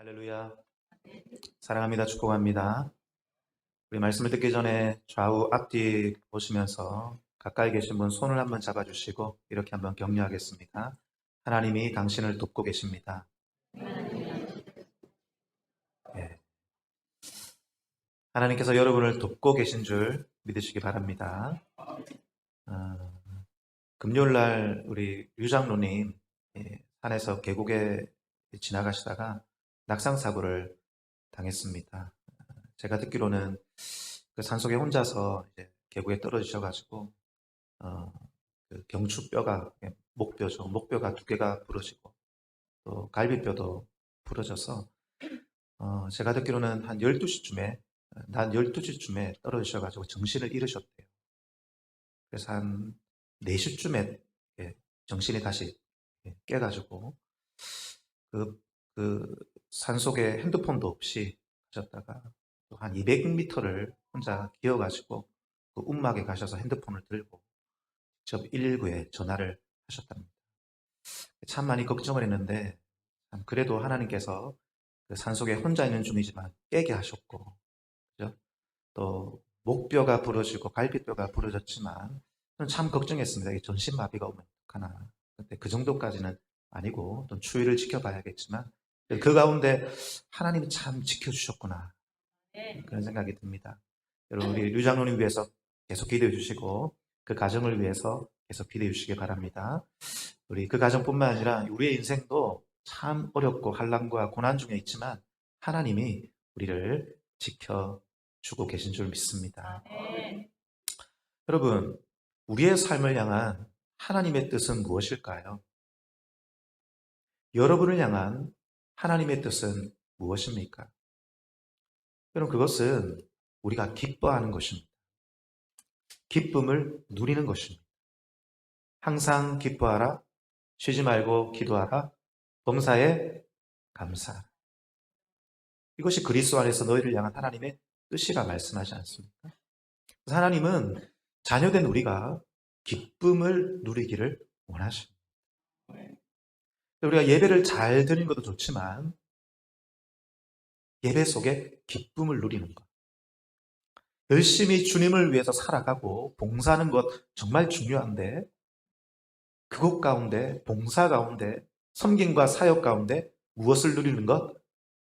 할렐루야. 사랑합니다. 축복합니다. 우리 말씀을 듣기 전에 좌우 앞뒤 보시면서 가까이 계신 분 손을 한번 잡아주시고 이렇게 한번 격려하겠습니다. 하나님이 당신을 돕고 계십니다. 예. 하나님께서 여러분을 돕고 계신 줄 믿으시기 바랍니다. 어, 금요일날 우리 유장로님 산에서 계곡에 지나가시다가 낙상사고를 당했습니다. 제가 듣기로는 그 산속에 혼자서 이제 계곡에 떨어지셔가지고 그 경추뼈가 목뼈죠. 목뼈가 두 개가 부러지고 또 갈비뼈도 부러져서 제가 듣기로는 한 12시쯤에 낮 12시쯤에 떨어지셔가지고 정신을 잃으셨대요. 그래서 한 4시쯤에 정신이 다시 깨가지고 그 산속에 핸드폰도 없이 가셨다가 또 한 200m를 혼자 기어가지고 그 움막에 가셔서 핸드폰을 들고 직접 119에 전화를 하셨답니다. 참 많이 걱정을 했는데 그래도 하나님께서 그 산속에 혼자 있는 중이지만 깨게 하셨고, 그죠? 또 목뼈가 부러지고 갈비뼈가 부러졌지만 저는 참 걱정했습니다. 이 전신마비가 오면 어떡하나. 근데 그 정도까지는 아니고 또 추위를 지켜봐야겠지만 그 가운데 하나님이 참 지켜주셨구나, 그런 생각이 듭니다. 여러분, 우리 류장로님 위해서 계속 기도해 주시고 그 가정을 위해서 계속 기도해 주시기 바랍니다. 우리 그 가정뿐만 아니라 우리의 인생도 참 어렵고 환난과 고난 중에 있지만 하나님이 우리를 지켜주고 계신 줄 믿습니다. 여러분, 우리의 삶을 향한 하나님의 뜻은 무엇일까요? 여러분을 향한 하나님의 뜻은 무엇입니까? 여러분, 그것은 우리가 기뻐하는 것입니다. 기쁨을 누리는 것입니다. 항상 기뻐하라, 쉬지 말고 기도하라, 범사에 감사하라. 이것이 그리스도 안에서 너희를 향한 하나님의 뜻이라 말씀하지 않습니까? 그래서 하나님은 자녀된 우리가 기쁨을 누리기를 원하십니다. 우리가 예배를 잘 드리는 것도 좋지만 예배 속에 기쁨을 누리는 것, 열심히 주님을 위해서 살아가고 봉사하는 것 정말 중요한데 그것 가운데, 봉사 가운데, 섬김과 사역 가운데 무엇을 누리는 것?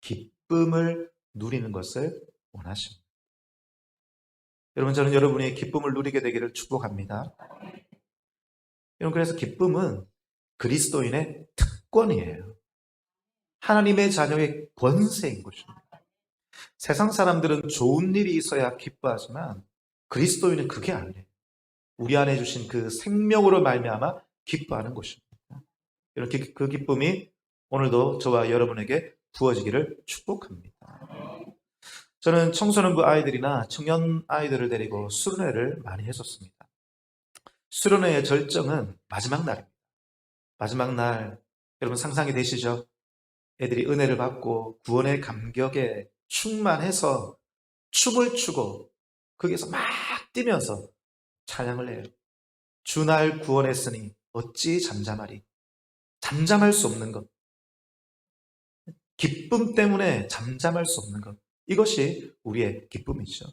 기쁨을 누리는 것을 원하십니다. 여러분, 저는 여러분이 기쁨을 누리게 되기를 축복합니다. 여러분, 그래서 기쁨은 그리스도인의 특권이에요. 하나님의 자녀의 권세인 것입니다. 세상 사람들은 좋은 일이 있어야 기뻐하지만 그리스도인은 그게 아니에요. 우리 안에 주신 그 생명으로 말미암아 기뻐하는 것입니다. 이렇게 그 기쁨이 오늘도 저와 여러분에게 부어지기를 축복합니다. 저는 청소년부 아이들이나 청년 아이들을 데리고 수련회를 많이 했었습니다. 수련회의 절정은 마지막 날입니다. 마지막 날, 여러분 상상이 되시죠? 애들이 은혜를 받고 구원의 감격에 충만해서 춤을 추고 거기에서 막 뛰면서 찬양을 해요. 주날 구원했으니 어찌 잠잠하리. 잠잠할 수 없는 것. 기쁨 때문에 잠잠할 수 없는 것. 이것이 우리의 기쁨이죠.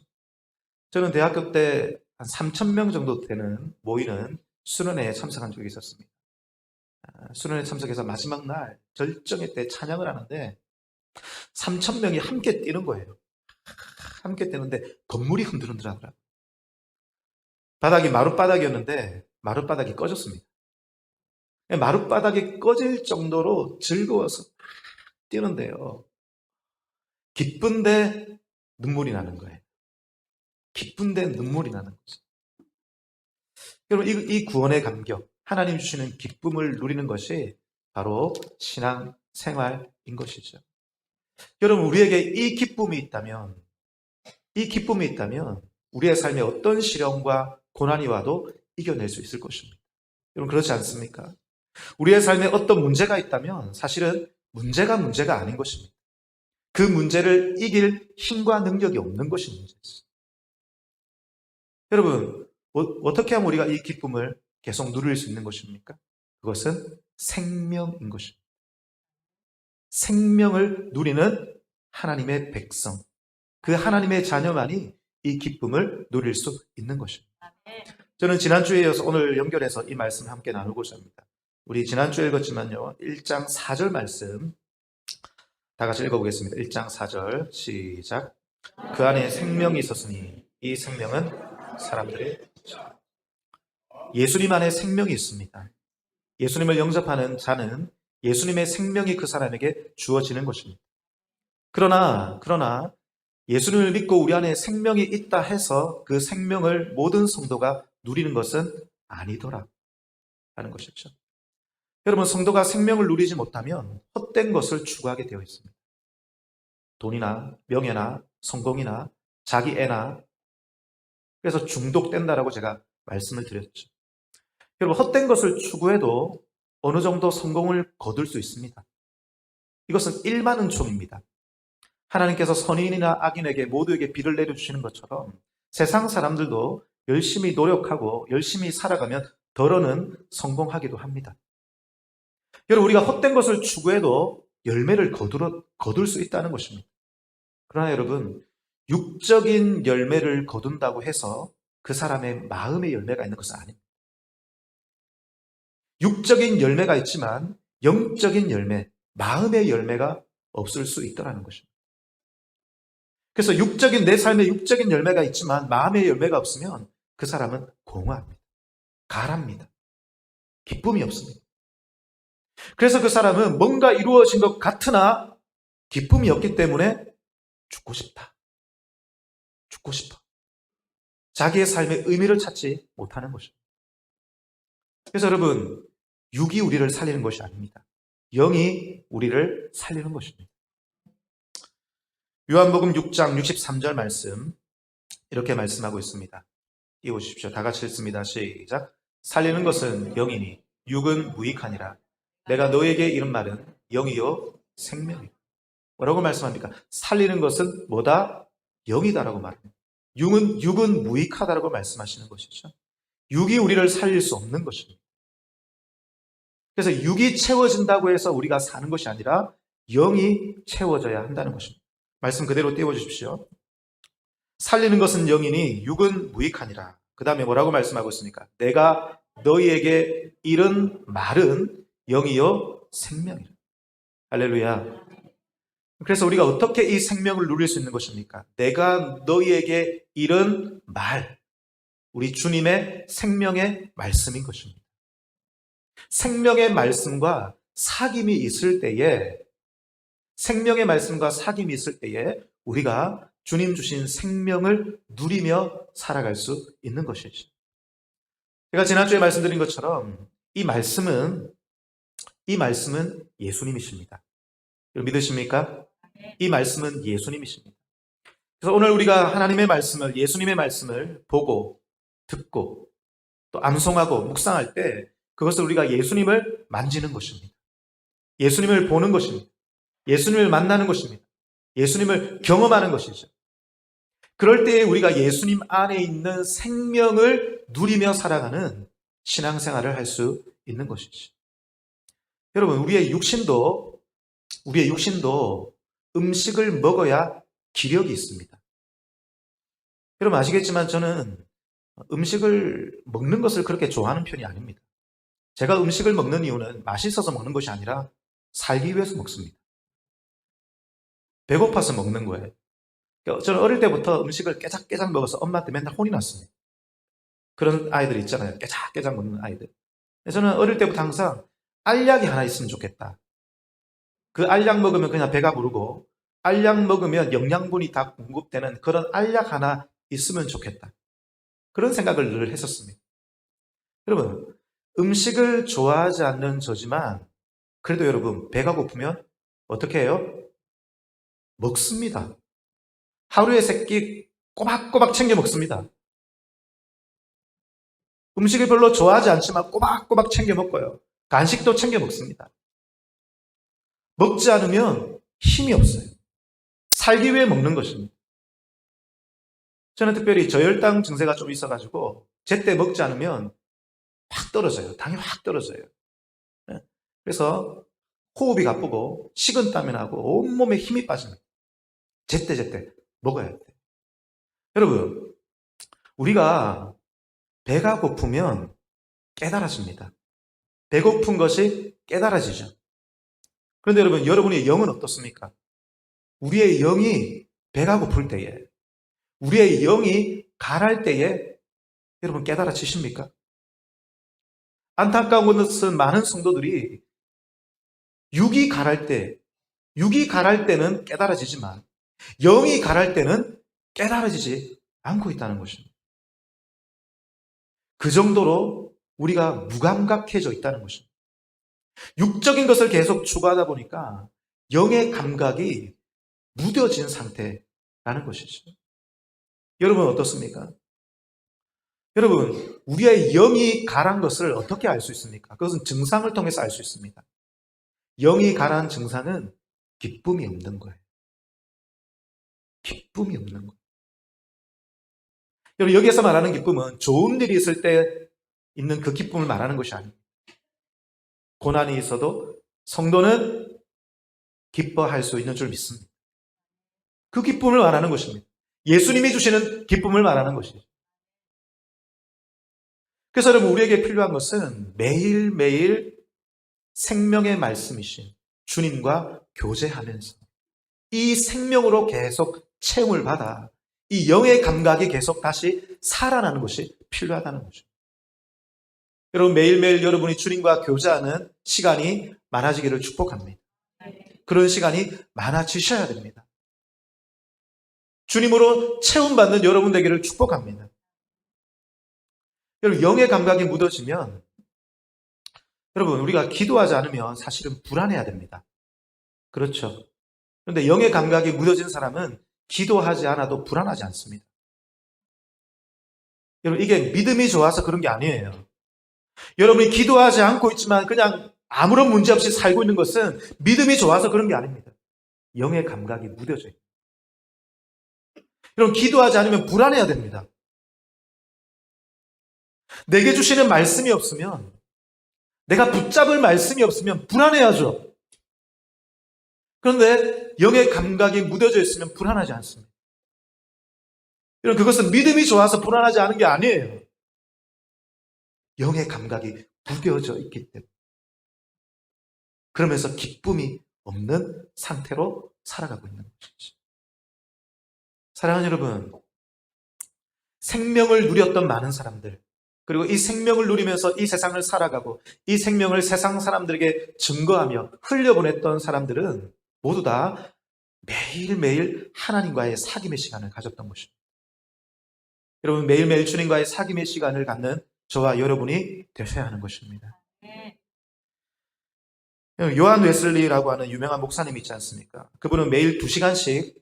저는 대학교 때 한 3,000명 정도 되는 모이는 수련회에 참석한 적이 있었습니다. 수련회 참석해서 마지막 날 절정의 때 찬양을 하는데 3,000명이 함께 뛰는 거예요. 함께 뛰는데 건물이 흔들흔들하더라고요. 바닥이 마룻바닥이었는데 마룻바닥이 꺼졌습니다. 마룻바닥이 꺼질 정도로 즐거워서 뛰는데요. 기쁜데 눈물이 나는 거예요. 기쁜데 눈물이 나는 거죠. 여러분, 이 구원의 감격, 하나님 주시는 기쁨을 누리는 것이 바로 신앙 생활인 것이죠. 여러분, 우리에게 이 기쁨이 있다면 우리의 삶에 어떤 시련과 고난이 와도 이겨낼 수 있을 것입니다. 여러분, 그렇지 않습니까? 우리의 삶에 어떤 문제가 있다면 사실은 문제가 아닌 것입니다. 그 문제를 이길 힘과 능력이 없는 것이 문제죠. 여러분, 어떻게 하면 우리가 이 기쁨을 계속 누릴 수 있는 것입니까? 그것은 생명인 것입니다. 생명을 누리는 하나님의 백성, 그 하나님의 자녀만이 이 기쁨을 누릴 수 있는 것입니다. 저는 지난주에 이어서 오늘 연결해서 이 말씀을 함께 나누고자 합니다. 우리 지난주에 읽었지만요, 1장 4절 말씀 다 같이 읽어보겠습니다. 1장 4절 시작. 그 안에 생명이 있었으니 이 생명은 사람들의 예수님 안에 생명이 있습니다. 예수님을 영접하는 자는 예수님의 생명이 그 사람에게 주어지는 것입니다. 그러나 예수님을 믿고 우리 안에 생명이 있다 해서 그 생명을 모든 성도가 누리는 것은 아니더라 하는 것이죠. 여러분, 성도가 생명을 누리지 못하면 헛된 것을 추구하게 되어 있습니다. 돈이나 명예나 성공이나 자기 애나, 그래서 중독된다라고 제가 말씀을 드렸죠. 여러분, 헛된 것을 추구해도 어느 정도 성공을 거둘 수 있습니다. 이것은 일반은총입니다. 하나님께서 선인이나 악인에게 모두에게 비를 내려주시는 것처럼 세상 사람들도 열심히 노력하고 열심히 살아가면 덜어는 성공하기도 합니다. 여러분, 우리가 헛된 것을 추구해도 열매를 거둘 수 있다는 것입니다. 그러나 여러분, 육적인 열매를 거둔다고 해서 그 사람의 마음의 열매가 있는 것은 아닙니다. 육적인 열매가 있지만 영적인 열매, 마음의 열매가 없을 수 있다는 것입니다. 그래서 내 삶에 육적인 열매가 있지만 마음의 열매가 없으면 그 사람은 공허합니다. 가랍니다. 기쁨이 없습니다. 그래서 그 사람은 뭔가 이루어진 것 같으나 기쁨이 없기 때문에 죽고 싶다. 죽고 싶어. 자기의 삶의 의미를 찾지 못하는 것입니다. 그래서 여러분, 육이 우리를 살리는 것이 아닙니다. 영이 우리를 살리는 것입니다. 요한복음 6장 63절 말씀 이렇게 말씀하고 있습니다. 띄워주십시오. 다 같이 읽습니다. 시작. 살리는 것은 영이니 육은 무익하니라. 내가 너에게 이런 말은 영이요 생명이요. 뭐라고 말씀합니까? 살리는 것은 뭐다? 영이다라고 말합니다. 육은 무익하다라고 말씀하시는 것이죠. 육이 우리를 살릴 수 없는 것입니다. 그래서 육이 채워진다고 해서 우리가 사는 것이 아니라 영이 채워져야 한다는 것입니다. 말씀 그대로 띄워주십시오. 살리는 것은 영이니 육은 무익하니라. 그 다음에 뭐라고 말씀하고 있습니까? 내가 너희에게 이런 말은 영이요 생명이라. 할렐루야. 그래서 우리가 어떻게 이 생명을 누릴 수 있는 것입니까? 내가 너희에게 이런 말, 우리 주님의 생명의 말씀인 것입니다. 생명의 말씀과 사귐이 있을 때에 우리가 주님 주신 생명을 누리며 살아갈 수 있는 것이죠. 제가 지난주에 말씀드린 것처럼 이 말씀은 예수님이십니다. 믿으십니까? 이 말씀은 예수님이십니다. 그래서 오늘 우리가 하나님의 말씀을, 예수님의 말씀을 보고 듣고 또 암송하고 묵상할 때 그것을 우리가 예수님을 만지는 것입니다. 예수님을 보는 것입니다. 예수님을 만나는 것입니다. 예수님을 경험하는 것이죠. 그럴 때에 우리가 예수님 안에 있는 생명을 누리며 살아가는 신앙생활을 할 수 있는 것이죠. 여러분, 우리의 육신도 음식을 먹어야 기력이 있습니다. 여러분 아시겠지만 저는 음식을 먹는 것을 그렇게 좋아하는 편이 아닙니다. 제가 음식을 먹는 이유는 맛있어서 먹는 것이 아니라 살기 위해서 먹습니다. 배고파서 먹는 거예요. 저는 어릴 때부터 음식을 깨작깨작 먹어서 엄마한테 맨날 혼이 났습니다. 그런 아이들 있잖아요. 깨작깨작 먹는 아이들. 저는 어릴 때부터 항상 알약이 하나 있으면 좋겠다. 그 알약 먹으면 그냥 배가 부르고 알약 먹으면 영양분이 다 공급되는 그런 알약 하나 있으면 좋겠다. 그런 생각을 늘 했었습니다. 여러분, 음식을 좋아하지 않는 저지만 그래도 여러분 배가 고프면 어떻게 해요? 먹습니다. 하루에 3끼 꼬박꼬박 챙겨 먹습니다. 음식을 별로 좋아하지 않지만 꼬박꼬박 챙겨 먹고요. 간식도 챙겨 먹습니다. 먹지 않으면 힘이 없어요. 살기 위해 먹는 것입니다. 저는 특별히 저혈당 증세가 좀 있어가지고 제때 먹지 않으면 확 떨어져요. 당이 확 떨어져요. 그래서 호흡이 가쁘고 식은땀이 나고 온몸에 힘이 빠집니다. 제때 먹어야 돼. 여러분, 우리가 배가 고프면 깨달아집니다. 배고픈 것이 깨달아지죠. 그런데 여러분, 여러분의 영은 어떻습니까? 우리의 영이 배가 고플 때에, 우리의 영이 가랄 때에 여러분 깨달아지십니까? 안타까운 것은 많은 성도들이 육이 가랄 때는 깨달아지지만 영이 가랄 때는 깨달아지지 않고 있다는 것입니다. 그 정도로 우리가 무감각해져 있다는 것입니다. 육적인 것을 계속 추구하다 보니까 영의 감각이 무뎌진 상태라는 것이죠. 여러분 어떻습니까? 여러분, 우리의 영이 가란 것을 어떻게 알 수 있습니까? 그것은 증상을 통해서 알 수 있습니다. 영이 가란 증상은 기쁨이 없는 거예요. 기쁨이 없는 거예요. 여러분, 여기에서 말하는 기쁨은 좋은 일이 있을 때 있는 그 기쁨을 말하는 것이 아닙니다. 고난이 있어도 성도는 기뻐할 수 있는 줄 믿습니다. 그 기쁨을 말하는 것입니다. 예수님이 주시는 기쁨을 말하는 것이죠. 그래서 여러분, 우리에게 필요한 것은 매일매일 생명의 말씀이신 주님과 교제하면서 이 생명으로 계속 체험을 받아 이 영의 감각이 계속 다시 살아나는 것이 필요하다는 거죠. 여러분, 매일매일 여러분이 주님과 교제하는 시간이 많아지기를 축복합니다. 그런 시간이 많아지셔야 됩니다. 주님으로 체험받는 여러분 되기를 축복합니다. 여러분, 영의 감각이 묻어지면 여러분, 우리가 기도하지 않으면 사실은 불안해야 됩니다. 그렇죠. 그런데 영의 감각이 묻어진 사람은 기도하지 않아도 불안하지 않습니다. 여러분, 이게 믿음이 좋아서 그런 게 아니에요. 여러분이 기도하지 않고 있지만 그냥 아무런 문제 없이 살고 있는 것은 믿음이 좋아서 그런 게 아닙니다. 영의 감각이 묻어져요. 여러분, 기도하지 않으면 불안해야 됩니다. 내게 주시는 말씀이 없으면, 내가 붙잡을 말씀이 없으면 불안해야죠. 그런데 영의 감각이 묻어져 있으면 불안하지 않습니다. 여러분, 그것은 믿음이 좋아서 불안하지 않은 게 아니에요. 영의 감각이 묻어져 있기 때문에. 그러면서 기쁨이 없는 상태로 살아가고 있는 것이죠. 사랑하는 여러분, 생명을 누렸던 많은 사람들, 그리고 이 생명을 누리면서 이 세상을 살아가고 이 생명을 세상 사람들에게 증거하며 흘려보냈던 사람들은 모두 다 매일매일 하나님과의 사귐의 시간을 가졌던 것입니다. 여러분, 매일매일 주님과의 사귐의 시간을 갖는 저와 여러분이 되셔야 하는 것입니다. 요한 웨슬리라고 하는 유명한 목사님이 있지 않습니까? 그분은 매일 2시간씩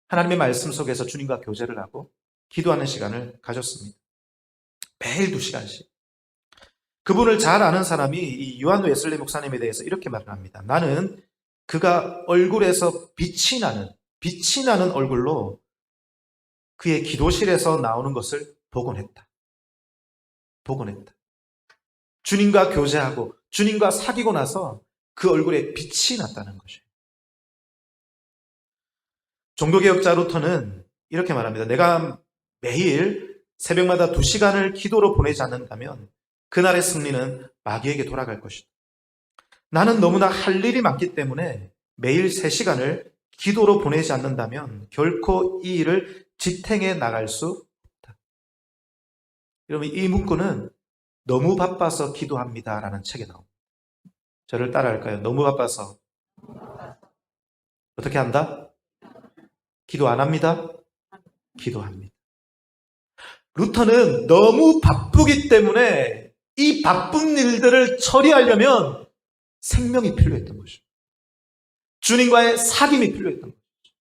하나님의 말씀 속에서 주님과 교제를 하고 기도하는 시간을 가졌습니다. 매일 2시간씩. 그분을 잘 아는 사람이 이 요한 웨슬리 목사님에 대해서 이렇게 말을 합니다. 나는 그가 얼굴에서 빛이 나는 얼굴로 그의 기도실에서 나오는 것을 보곤 했다. 주님과 교제하고 주님과 사귀고 나서 그 얼굴에 빛이 났다는 것이에요. 종교개혁자 루터는 이렇게 말합니다. 내가 매일 새벽마다 2시간을 기도로 보내지 않는다면 그날의 승리는 마귀에게 돌아갈 것이다. 나는 너무나 할 일이 많기 때문에 매일 3시간을 기도로 보내지 않는다면 결코 이 일을 지탱해 나갈 수 없다. 여러분, 이 문구는 너무 바빠서 기도합니다라는 책에 나옵니다. 저를 따라할까요? 너무 바빠서 어떻게 한다? 기도 안 합니다? 기도합니다. 루터는 너무 바쁘기 때문에 이 바쁜 일들을 처리하려면 생명이 필요했던 것이죠. 주님과의 사귐이 필요했던 것이죠.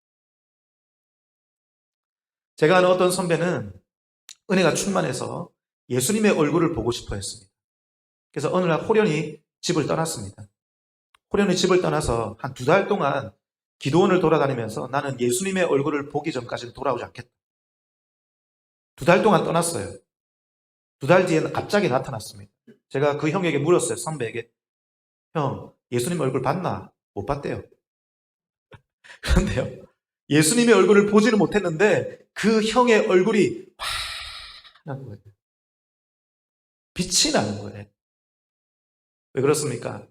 제가 아는 어떤 선배는 은혜가 충만해서 예수님의 얼굴을 보고 싶어 했습니다. 그래서 어느 날 호련히 집을 떠났습니다. 호련히 집을 떠나서 한 2달 동안 기도원을 돌아다니면서 나는 예수님의 얼굴을 보기 전까지는 돌아오지 않겠다. 2달 동안 떠났어요. 2달 뒤에 갑자기 나타났습니다. 제가 그 형에게 물었어요. 선배에게. 형, 예수님 얼굴 봤나? 못 봤대요. 그런데요, 예수님의 얼굴을 보지는 못했는데 그 형의 얼굴이 환한 거예요. 빛이 나는 거예요. 왜 그렇습니까?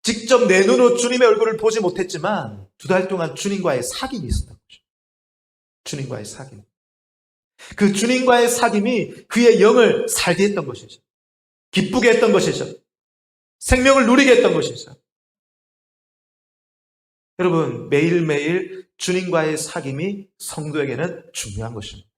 직접 내 눈으로 주님의 얼굴을 보지 못했지만 2달 동안 주님과의 사귐이 있었던 거죠. 주님과의 사귐. 그 주님과의 사귐이 그의 영을 살게 했던 것이죠. 기쁘게 했던 것이죠. 생명을 누리게 했던 것이죠. 여러분, 매일매일 주님과의 사귐이 성도에게는 중요한 것입니다.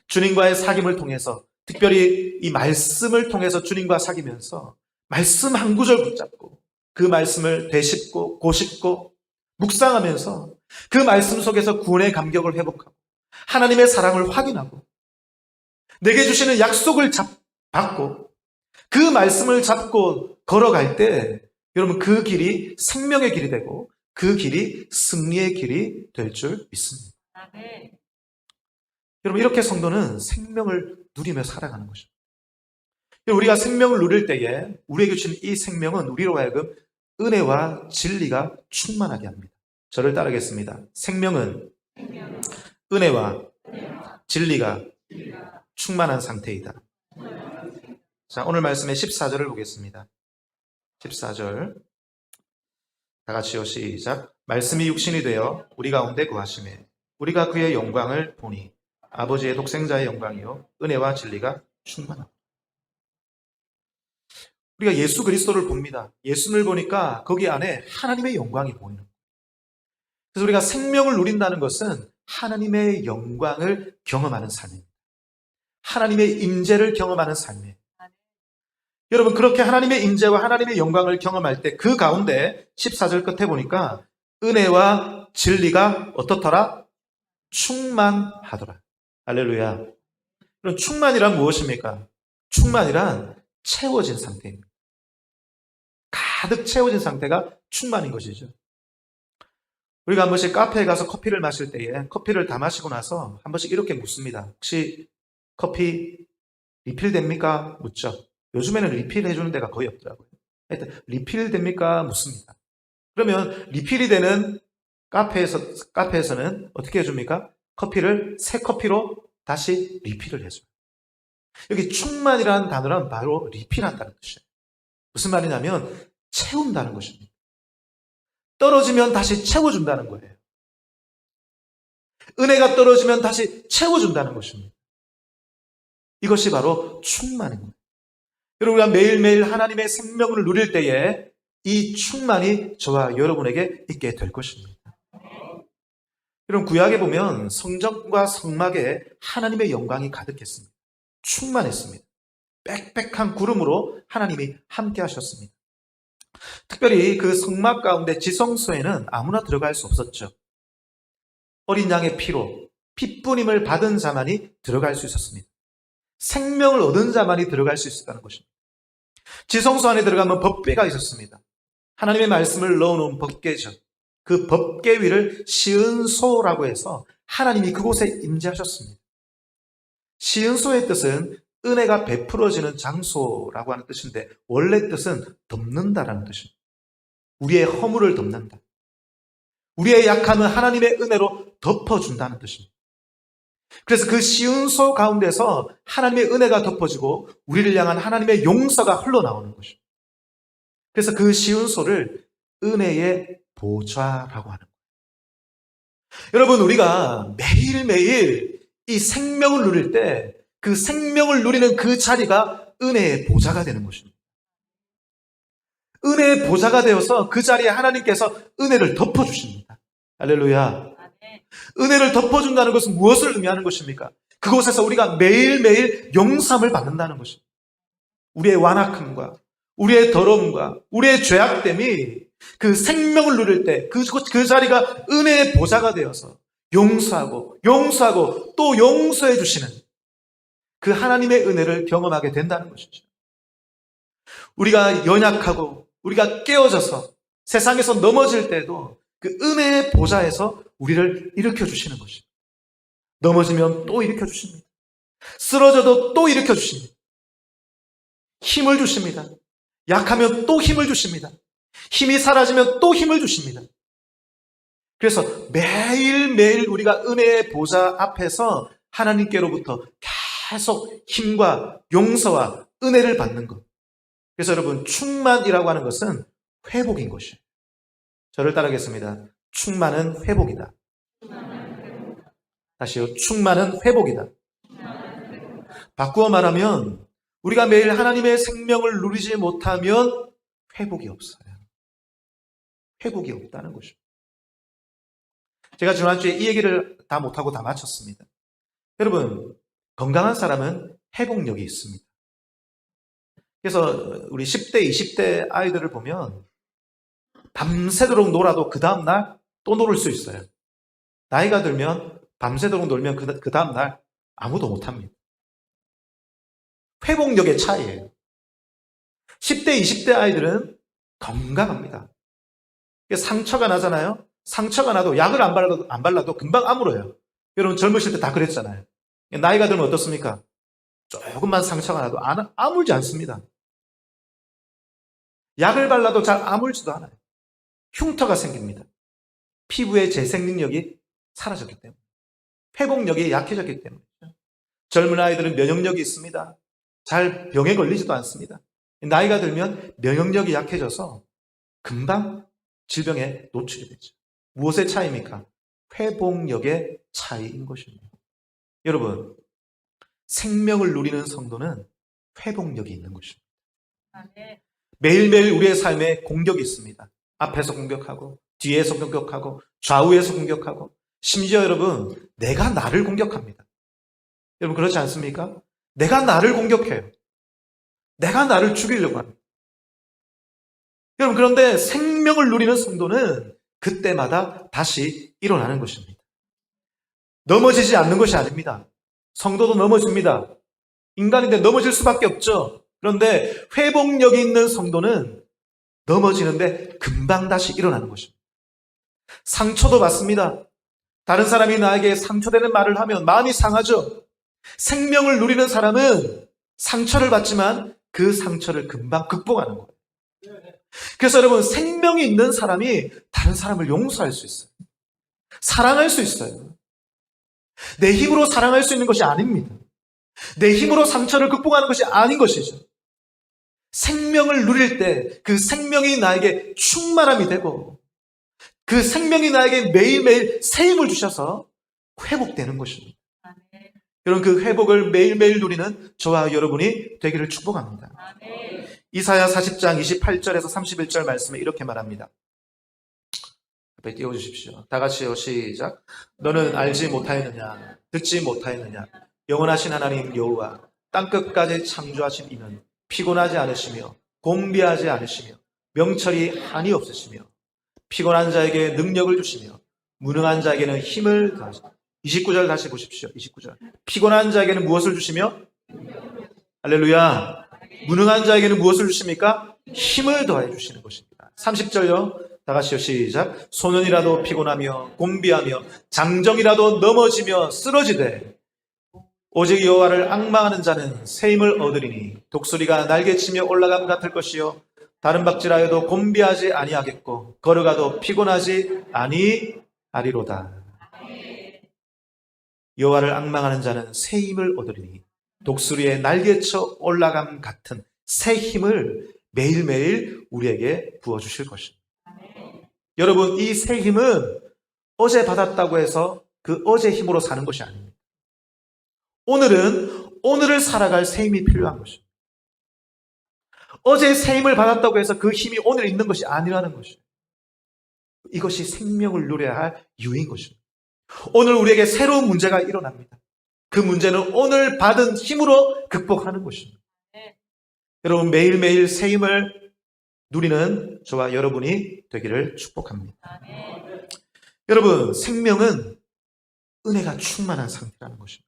주님과의 사귐을 통해서, 특별히 이 말씀을 통해서 주님과 사귀면서 말씀 한 구절 붙잡고 그 말씀을 되씹고 고씹고 묵상하면서 그 말씀 속에서 구원의 감격을 회복하고 하나님의 사랑을 확인하고 내게 주시는 약속을 받고 그 말씀을 잡고 걸어갈 때 여러분, 그 길이 생명의 길이 되고 그 길이 승리의 길이 될 줄 믿습니다. 네. 여러분, 이렇게 성도는 생명을 누리며 살아가는 것입니다. 우리가 생명을 누릴 때에 우리에게 주신 이 생명은 우리로 하여금 은혜와 진리가 충만하게 합니다. 저를 따르겠습니다. 생명은 은혜와 진리가 충만한 상태이다. 자, 오늘 말씀의 14절을 보겠습니다. 14절 다 같이요, 시작. 말씀이 육신이 되어 우리 가운데 거하시매 우리가 그의 영광을 보니 아버지의 독생자의 영광이요 은혜와 진리가 충만합니다. 우리가 예수 그리스도를 봅니다. 예수를 보니까 거기 안에 하나님의 영광이 보이는 거예요. 그래서 우리가 생명을 누린다는 것은 하나님의 영광을 경험하는 삶입니다. 하나님의 임재를 경험하는 삶이에요. 여러분, 그렇게 하나님의 임재와 하나님의 영광을 경험할 때 그 가운데 14절 끝에 보니까 은혜와 진리가 어떻더라? 충만하더라. 할렐루야. 그럼 충만이란 무엇입니까? 충만이란 채워진 상태입니다. 가득 채워진 상태가 충만인 것이죠. 우리가 한 번씩 카페에 가서 커피를 마실 때에 커피를 다 마시고 나서 한 번씩 이렇게 묻습니다. 혹시 커피 리필 됩니까? 묻죠. 요즘에는 리필 해주는 데가 거의 없더라고요. 하여튼 리필 됩니까? 묻습니다. 그러면 리필이 되는 카페에서는 어떻게 해줍니까? 커피를 새 커피로 다시 리필을 해줘요. 여기 충만이라는 단어는 바로 리필한다는 뜻이에요. 무슨 말이냐면 채운다는 것입니다. 떨어지면 다시 채워준다는 거예요. 은혜가 떨어지면 다시 채워준다는 것입니다. 이것이 바로 충만입니다. 여러분, 우리가 매일매일 하나님의 생명을 누릴 때에 이 충만이 저와 여러분에게 있게 될 것입니다. 여러분, 구약에 보면 성전과 성막에 하나님의 영광이 가득했습니다. 충만했습니다. 빽빽한 구름으로 하나님이 함께 하셨습니다. 특별히 그 성막 가운데 지성소에는 아무나 들어갈 수 없었죠. 어린 양의 피로 피뿌림을 받은 자만이 들어갈 수 있었습니다. 생명을 얻은 자만이 들어갈 수 있었다는 것입니다. 지성소 안에 들어가면 법궤가 있었습니다. 하나님의 말씀을 넣어놓은 법궤죠. 그 법궤 위를 시은소라고 해서 하나님이 그곳에 임재하셨습니다. 시은소의 뜻은 은혜가 베풀어지는 장소라고 하는 뜻인데 원래 뜻은 덮는다라는 뜻입니다. 우리의 허물을 덮는다. 우리의 약함은 하나님의 은혜로 덮어준다는 뜻입니다. 그래서 그 시은소 가운데서 하나님의 은혜가 덮어지고 우리를 향한 하나님의 용서가 흘러나오는 것입니다. 그래서 그 시은소를 은혜의 보좌라고 하는 거예요. 여러분, 우리가 매일매일 이 생명을 누릴 때 그 생명을 누리는 그 자리가 은혜의 보좌가 되는 것입니다. 은혜의 보좌가 되어서 그 자리에 하나님께서 은혜를 덮어주십니다. 할렐루야. 은혜를 덮어준다는 것은 무엇을 의미하는 것입니까? 그곳에서 우리가 매일매일 용서함을 받는다는 것입니다. 우리의 완악함과 우리의 더러움과 우리의 죄악됨이 그 생명을 누릴 때 그 자리가 은혜의 보좌가 되어서 용서하고 또 용서해 주시는 그 하나님의 은혜를 경험하게 된다는 것이죠. 우리가 연약하고 우리가 깨어져서 세상에서 넘어질 때도 그 은혜의 보좌에서 우리를 일으켜 주시는 것입니다. 넘어지면 또 일으켜 주십니다. 쓰러져도 또 일으켜 주십니다. 힘을 주십니다. 약하면 또 힘을 주십니다. 힘이 사라지면 또 힘을 주십니다. 그래서 매일매일 우리가 은혜의 보좌 앞에서 하나님께로부터 계속 힘과 용서와 은혜를 받는 것. 그래서 여러분, 충만이라고 하는 것은 회복인 것이에요. 저를 따르겠습니다. 충만은 회복이다. 다시요. 충만은 회복이다. 바꾸어 말하면 우리가 매일 하나님의 생명을 누리지 못하면 회복이 없어요. 회복이 없다는 것입니다. 제가 지난주에 이 얘기를 다 못하고 다 마쳤습니다. 여러분, 건강한 사람은 회복력이 있습니다. 그래서 우리 10대, 20대 아이들을 보면 밤새도록 놀아도 그 다음날 또 놀을 수 있어요. 나이가 들면 밤새도록 놀면 그 다음날 아무도 못합니다. 회복력의 차이예요. 10대, 20대 아이들은 건강합니다. 상처가 나잖아요. 상처가 나도 약을 안 발라도 금방 아물어요. 여러분 젊으실 때 다 그랬잖아요. 나이가 들면 어떻습니까? 조금만 상처가 나도 아물지 않습니다. 약을 발라도 잘 아물지도 않아요. 흉터가 생깁니다. 피부의 재생 능력이 사라졌기 때문에. 회복력이 약해졌기 때문에. 젊은 아이들은 면역력이 있습니다. 잘 병에 걸리지도 않습니다. 나이가 들면 면역력이 약해져서 금방 질병에 노출이 되죠. 무엇의 차이입니까? 회복력의 차이인 것입니다. 여러분, 생명을 누리는 성도는 회복력이 있는 것입니다. 매일매일 우리의 삶에 공격이 있습니다. 앞에서 공격하고 뒤에서 공격하고 좌우에서 공격하고 심지어 여러분, 내가 나를 공격합니다. 여러분 그렇지 않습니까? 내가 나를 공격해요. 내가 나를 죽이려고 합니다. 여러분 그런데 생명을 누리는 성도는 그때마다 다시 일어나는 것입니다. 넘어지지 않는 것이 아닙니다. 성도도 넘어집니다. 인간인데 넘어질 수밖에 없죠. 그런데 회복력이 있는 성도는 넘어지는데 금방 다시 일어나는 것입니다. 상처도 받습니다. 다른 사람이 나에게 상처되는 말을 하면 마음이 상하죠. 생명을 누리는 사람은 상처를 받지만 그 상처를 금방 극복하는 거예요. 그래서 여러분, 생명이 있는 사람이 다른 사람을 용서할 수 있어요. 사랑할 수 있어요. 내 힘으로 사랑할 수 있는 것이 아닙니다. 내 힘으로 상처를 극복하는 것이 아닌 것이죠. 생명을 누릴 때 그 생명이 나에게 충만함이 되고 그 생명이 나에게 매일매일 새 힘을 주셔서 회복되는 것입니다. 여러분 그 회복을 매일매일 누리는 저와 여러분이 되기를 축복합니다. 이사야 40장 28절에서 31절 말씀에 이렇게 말합니다. 앞에 띄워주십시오. 다 같이요. 시작. 너는 알지 못하였느냐 듣지 못하였느냐 영원하신 하나님 여호와 땅끝까지 창조하신 이는 피곤하지 않으시며 곤비하지 않으시며 명철이 한이 없으시며 피곤한 자에게 능력을 주시며 무능한 자에게는 힘을 더하시며 29절 다시 보십시오. 29절 피곤한 자에게는 무엇을 주시며 할렐루야 무능한 자에게는 무엇을 주십니까? 힘을 더해 주시는 것입니다. 30절요. 다 같이요. 시작. 소년이라도 피곤하며 곤비하며 장정이라도 넘어지며 쓰러지되 오직 여호와를 앙망하는 자는 새 힘을 얻으리니 독수리가 날개치며 올라감 같을 것이요 다른 박질하여도 곤비하지 아니하겠고 걸어가도 피곤하지 아니하리로다. 여호와를 앙망하는 자는 새 힘을 얻으리니 독수리의 날개쳐 올라감 같은 새 힘을 매일매일 우리에게 부어주실 것입니다. 여러분 이 새 힘은 어제 받았다고 해서 그 어제 힘으로 사는 것이 아닙니다. 오늘은 오늘을 살아갈 새 힘이 필요한 것입니다. 어제 새 힘을 받았다고 해서 그 힘이 오늘 있는 것이 아니라는 것이에요. 이것이 생명을 누려야 할 이유인 것입니다. 오늘 우리에게 새로운 문제가 일어납니다. 그 문제는 오늘 받은 힘으로 극복하는 것입니다. 여러분 매일매일 새 힘을 누리는 저와 여러분이 되기를 축복합니다. 여러분 생명은 은혜가 충만한 상태라는 것입니다.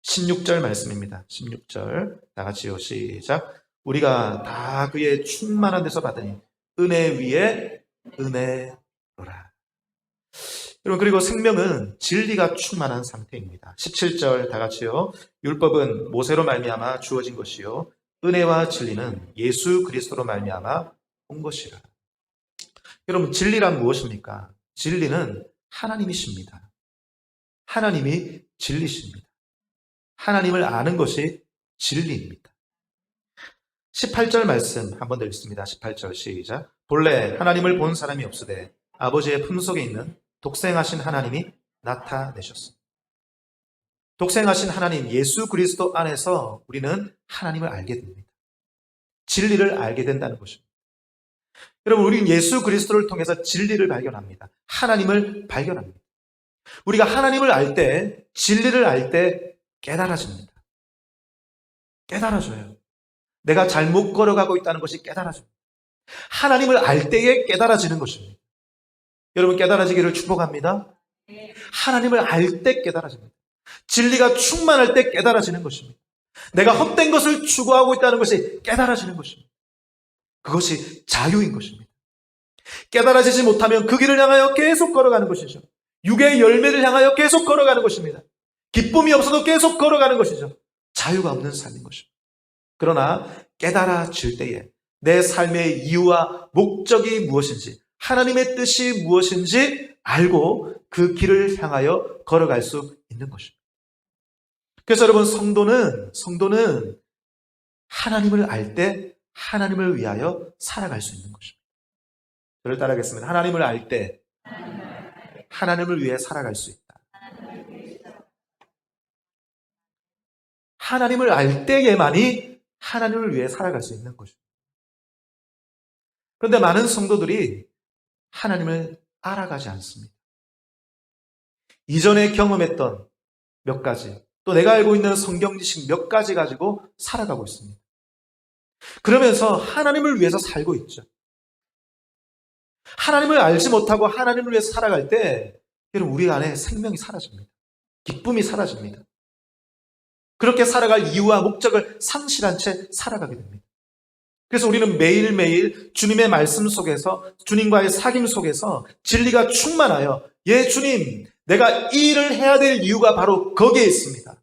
16절 말씀입니다. 16절 다 같이요. 시작. 우리가 다 그의 충만한 데서 받으니 은혜 위에 은혜로라. 여러분 그리고 생명은 진리가 충만한 상태입니다. 17절 다 같이요. 율법은 모세로 말미암아 주어진 것이요 은혜와 진리는 예수 그리스도로 말미암아 온 것이라. 여러분, 진리란 무엇입니까? 진리는 하나님이십니다. 하나님이 진리십니다. 하나님을 아는 것이 진리입니다. 18절 말씀 한 번 더 읽습니다. 18절 시작. 본래 하나님을 본 사람이 없으되 아버지의 품속에 있는 독생하신 하나님이 나타내셨습니다. 독생하신 하나님 예수 그리스도 안에서 우리는 하나님을 알게 됩니다. 진리를 알게 된다는 것입니다. 여러분, 우리는 예수 그리스도를 통해서 진리를 발견합니다. 하나님을 발견합니다. 우리가 하나님을 알 때, 진리를 알 때 깨달아집니다. 깨달아져요. 내가 잘못 걸어가고 있다는 것이 깨달아집니다. 하나님을 알 때에 깨달아지는 것입니다. 여러분, 깨달아지기를 축복합니다. 하나님을 알 때 깨달아집니다. 진리가 충만할 때 깨달아지는 것입니다. 내가 헛된 것을 추구하고 있다는 것이 깨달아지는 것입니다. 그것이 자유인 것입니다. 깨달아지지 못하면 그 길을 향하여 계속 걸어가는 것이죠. 육의 열매를 향하여 계속 걸어가는 것입니다. 기쁨이 없어도 계속 걸어가는 것이죠. 자유가 없는 삶인 것입니다. 그러나 깨달아질 때에 내 삶의 이유와 목적이 무엇인지, 하나님의 뜻이 무엇인지 알고 그 길을 향하여 걸어갈 수 있는 것입니다. 그래서 여러분, 성도는 하나님을 알 때 하나님을 위하여 살아갈 수 있는 것입니다. 저를 따라하겠습니다. 하나님을 알 때 하나님을 위해 살아갈 수 있다. 하나님을 알 때에만이 하나님을 위해 살아갈 수 있는 것입니다. 그런데 많은 성도들이 하나님을 알아가지 않습니다. 이전에 경험했던 몇 가지, 또 내가 알고 있는 성경 지식 몇 가지 가지고 살아가고 있습니다. 그러면서 하나님을 위해서 살고 있죠. 하나님을 알지 못하고 하나님을 위해서 살아갈 때 여러분, 우리 안에 생명이 사라집니다. 기쁨이 사라집니다. 그렇게 살아갈 이유와 목적을 상실한 채 살아가게 됩니다. 그래서 우리는 매일매일 주님의 말씀 속에서, 주님과의 사귐 속에서 진리가 충만하여, 예 주님, 내가 이 일을 해야 될 이유가 바로 거기에 있습니다.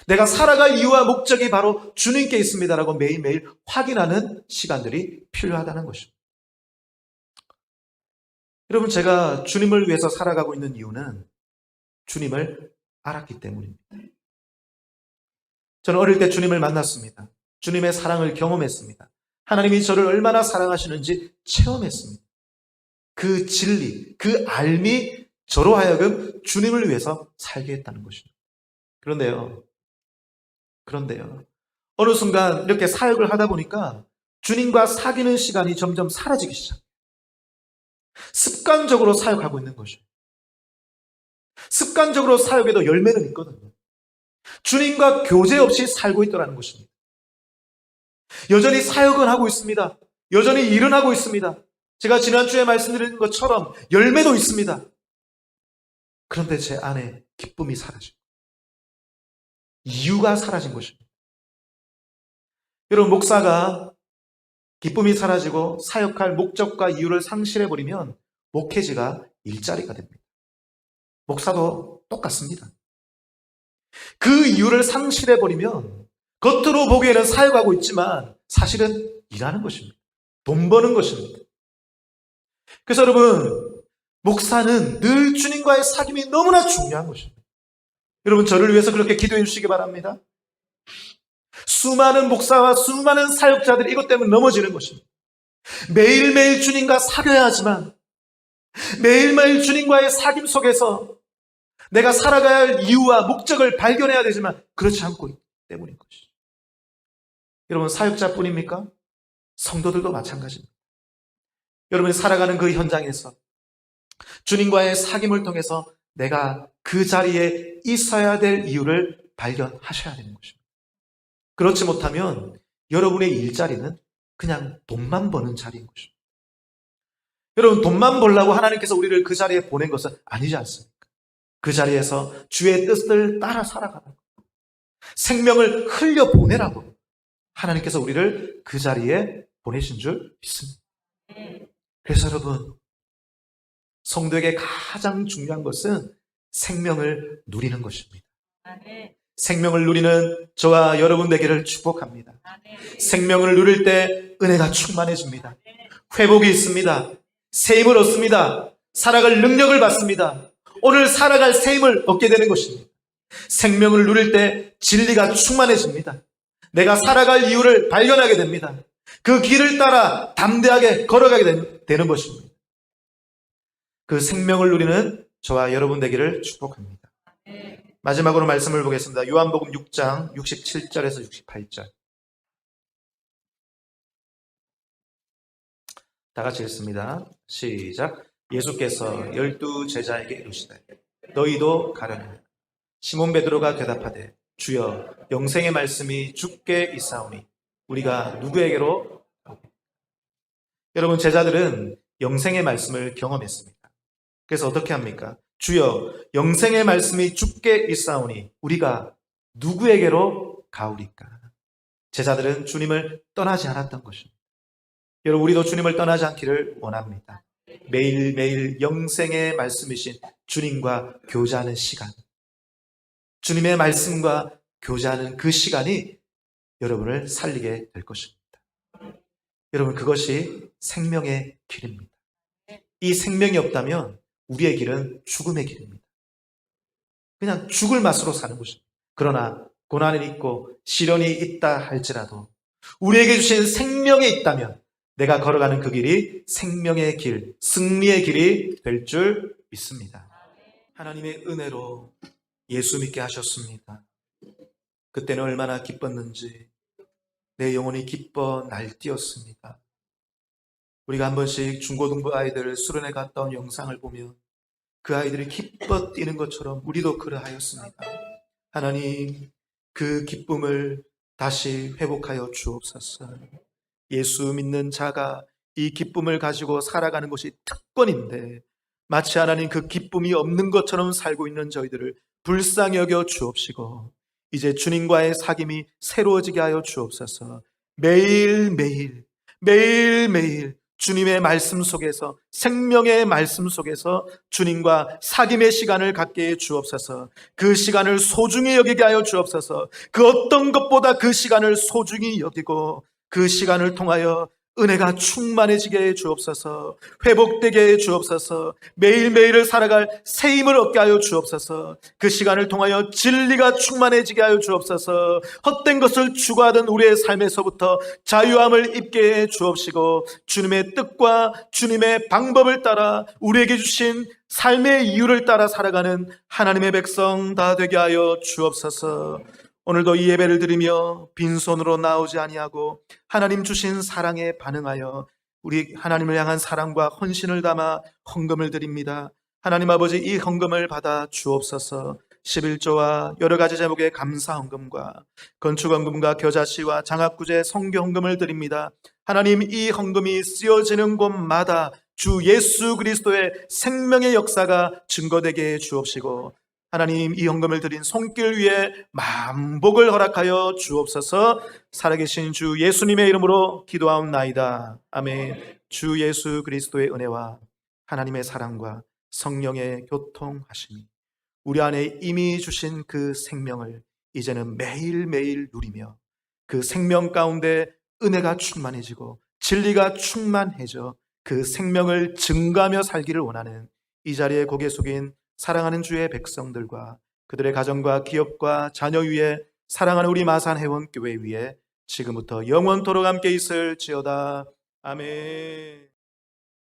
내가 살아갈 이유와 목적이 바로 주님께 있습니다라고 매일매일 확인하는 시간들이 필요하다는 것입니다. 여러분, 제가 주님을 위해서 살아가고 있는 이유는 주님을 알았기 때문입니다. 저는 어릴 때 주님을 만났습니다. 주님의 사랑을 경험했습니다. 하나님이 저를 얼마나 사랑하시는지 체험했습니다. 그 진리, 그 알미 저로 하여금 주님을 위해서 살게 했다는 것입니다. 그런데요. 어느 순간 이렇게 사역을 하다 보니까 주님과 사귀는 시간이 점점 사라지기 시작해요. 습관적으로 사역하고 있는 것이죠. 습관적으로 사역에도 열매는 있거든요. 주님과 교제 없이 살고 있더라는 것입니다. 여전히 사역은 하고 있습니다. 여전히 일은 하고 있습니다. 제가 지난주에 말씀드린 것처럼 열매도 있습니다. 그런데 제 안에 기쁨이 사라지고 이유가 사라진 것입니다. 여러분, 목사가 기쁨이 사라지고 사역할 목적과 이유를 상실해버리면 목회지가 일자리가 됩니다. 목사도 똑같습니다. 그 이유를 상실해버리면 겉으로 보기에는 사역하고 있지만 사실은 일하는 것입니다. 돈 버는 것입니다. 그래서 여러분, 목사는 늘 주님과의 사귐이 너무나 중요한 것입니다. 여러분, 저를 위해서 그렇게 기도해 주시기 바랍니다. 수많은 목사와 수많은 사역자들이 이것 때문에 넘어지는 것입니다. 매일매일 주님과 사귀어야 하지만 매일매일 주님과의 사귐 속에서 내가 살아가야 할 이유와 목적을 발견해야 되지만 그렇지 않고 있기 때문인 것이죠. 여러분, 사역자뿐입니까? 성도들도 마찬가지입니다. 여러분이 살아가는 그 현장에서 주님과의 사귐을 통해서 내가 그 자리에 있어야 될 이유를 발견하셔야 되는 것입니다. 그렇지 못하면 여러분의 일자리는 그냥 돈만 버는 자리인 것입니다. 여러분, 돈만 벌려고 하나님께서 우리를 그 자리에 보낸 것은 아니지 않습니까? 그 자리에서 주의 뜻을 따라 살아가라고, 생명을 흘려보내라고 하나님께서 우리를 그 자리에 보내신 줄 믿습니다. 그래서 여러분, 성도에게 가장 중요한 것은 생명을 누리는 것입니다. 생명을 누리는 저와 여러분 되기를 축복합니다. 생명을 누릴 때 은혜가 충만해집니다. 회복이 있습니다. 새 힘을 얻습니다. 살아갈 능력을 받습니다. 오늘 살아갈 새 힘을 얻게 되는 것입니다. 생명을 누릴 때 진리가 충만해집니다. 내가 살아갈 이유를 발견하게 됩니다. 그 길을 따라 담대하게 걸어가게 되는 것입니다. 그 생명을 누리는 저와 여러분 되기를 축복합니다. 마지막으로 말씀을 보겠습니다. 요한복음 6장 67절에서 68절. 다 같이 읽습니다. 시작. 예수께서 12 제자에게 이르시되 너희도 가려느냐. 시몬 베드로가 대답하되 주여 영생의 말씀이 주께 있사오니 우리가 누구에게로 가오리까? 여러분, 제자들은 영생의 말씀을 경험했습니다. 그래서 어떻게 합니까? 주여 영생의 말씀이 주께 있사오니 우리가 누구에게로 가오리까? 제자들은 주님을 떠나지 않았던 것입니다. 여러분, 우리도 주님을 떠나지 않기를 원합니다. 매일매일 영생의 말씀이신 주님과 교제하는 시간, 주님의 말씀과 교제하는 그 시간이 여러분을 살리게 될 것입니다. 여러분, 그것이 생명의 길입니다. 이 생명이 없다면 우리의 길은 죽음의 길입니다. 그냥 죽을 맛으로 사는 것입니다. 그러나 고난이 있고 시련이 있다 할지라도 우리에게 주신 생명이 있다면 내가 걸어가는 그 길이 생명의 길, 승리의 길이 될 줄 믿습니다. 하나님의 은혜로 예수 믿게 하셨습니다. 그때는 얼마나 기뻤는지 내 영혼이 기뻐 날뛰었습니다. 우리가 한 번씩 중고등부 아이들 수련회 갔다 온 영상을 보면 그 아이들이 기뻐 뛰는 것처럼 우리도 그러하였습니다. 하나님, 그 기쁨을 다시 회복하여 주옵소서. 예수 믿는 자가 이 기쁨을 가지고 살아가는 것이 특권인데 마치 하나님 그 기쁨이 없는 것처럼 살고 있는 저희들을 불쌍히 여겨 주옵시고 이제 주님과의 사귐이 새로워지게 하여 주옵소서. 매일매일 주님의 말씀 속에서, 생명의 말씀 속에서 주님과 사귐의 시간을 갖게 해 주옵소서. 그 시간을 소중히 여기게 하여 주옵소서. 그 어떤 것보다 그 시간을 소중히 여기고 그 시간을 통하여 은혜가 충만해지게 해 주옵소서. 회복되게 해 주옵소서. 매일매일을 살아갈 새 힘을 얻게 하여 주옵소서. 그 시간을 통하여 진리가 충만해지게 하여 주옵소서. 헛된 것을 추구하던 우리의 삶에서부터 자유함을 입게 해 주옵시고 주님의 뜻과 주님의 방법을 따라 우리에게 주신 삶의 이유를 따라 살아가는 하나님의 백성 다 되게 하여 주옵소서. 오늘도 이 예배를 드리며 빈손으로 나오지 아니하고 하나님 주신 사랑에 반응하여 우리 하나님을 향한 사랑과 헌신을 담아 헌금을 드립니다. 하나님 아버지, 이 헌금을 받아 주옵소서. 11조와 여러 가지 제목의 감사 헌금과 건축 헌금과 겨자씨와 장학구제 성교 헌금을 드립니다. 하나님, 이 헌금이 쓰여지는 곳마다 주 예수 그리스도의 생명의 역사가 증거되게 해 주옵시고 하나님, 이 헌금을 드린 손길 위에 만복을 허락하여 주옵소서. 살아계신 주 예수님의 이름으로 기도하옵나이다. 아멘. 주 예수 그리스도의 은혜와 하나님의 사랑과 성령의 교통하심이 우리 안에 이미 주신 그 생명을 이제는 매일매일 누리며 그 생명 가운데 은혜가 충만해지고 진리가 충만해져 그 생명을 증가하며 살기를 원하는 이 자리에 고개 숙인 사랑하는 주의 백성들과 그들의 가정과 기업과 자녀 위에 사랑하는 우리 마산 회원교회 위에 지금부터 영원토록 함께 있을지어다. 아멘.